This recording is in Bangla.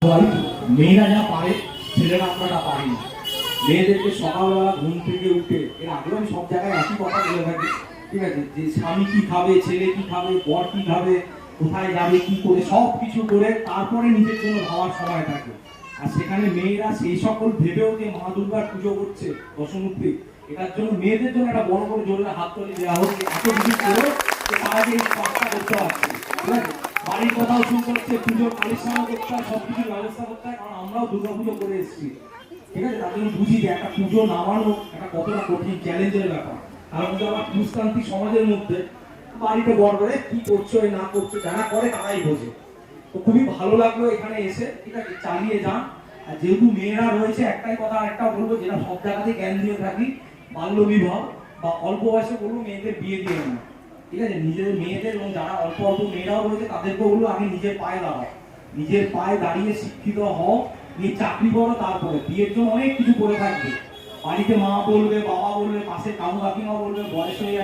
মেয়েরা যা পারে ছেলেরা আমরা পারি না। মেয়েদেরকে সকালবেলা ঘুম থেকে উঠে, এর আগেও আমি সব জায়গায় একই কথা বলে থাকি, ঠিক আছে, যে স্বামী কি খাবে, ছেলে কি খাবে, বর কি খাবে, কোথায় যাবে, কি করে, সব কিছু করে তারপরে নিজের জন্য ভাবার সময় থাকে। আর সেখানে মেয়েরা সেই সকল ভেবেও যে মা দুর্গার পুজো করছে দশমূর্তি, এটার জন্য মেয়েদের জন্য একটা বড় করে জোরে হাত তুলে দেওয়া হোক, এত কিছু করে তারা যে এই কাজটা করতে পারছে, ঠিক আছে। বাড়ির কথাও শুনতে হচ্ছে, পুজোর পরিশ্রম করতে হয়, সবকিছুর ব্যবস্থা করতে হয়, কারণ আমরাও দুর্গা পুজো করে এসেছি, ঠিক আছে। তার জন্য বুঝি যে একটা পুজো নামানো একটা কতটা কঠিন চ্যালেঞ্জের ব্যাপার। তার মধ্যে আবার পুরুষতান্ত্রিক সমাজের মধ্যে বাড়িতে বড় করে কি করছো না করছো, যারা করে তারাই বোঝে। তো খুবই ভালো লাগলো এখানে এসে, ঠিক আছে, চালিয়ে যান। আর যেহেতু মেয়েরা রয়েছে, একটাই কথা একটা বলবো, যেটা সব জায়গাতে জ্ঞান দিয়ে থাকি, বাল্য বিবাহ বা অল্প বয়সে বলবো মেয়েদের বিয়ে দিয়ে না, ঠিক আছে। নিজেদের মেয়েদের এবং যারা অল্প অল্প মেয়েরাও রয়েছে তাদেরকে বলবো আগে নিজের পায়ে দাঁড়াও, নিজের পায়ে দাঁড়িয়ে শিক্ষিত হও, নিয়ে চাকরি করো, তারপরে বিয়ের জন্য অনেক কিছু করে থাকবে। বাড়িতে মা বলবে, বাবা বলবে, পাশে কাকু কাকিমা বলবে, বয়স হয়ে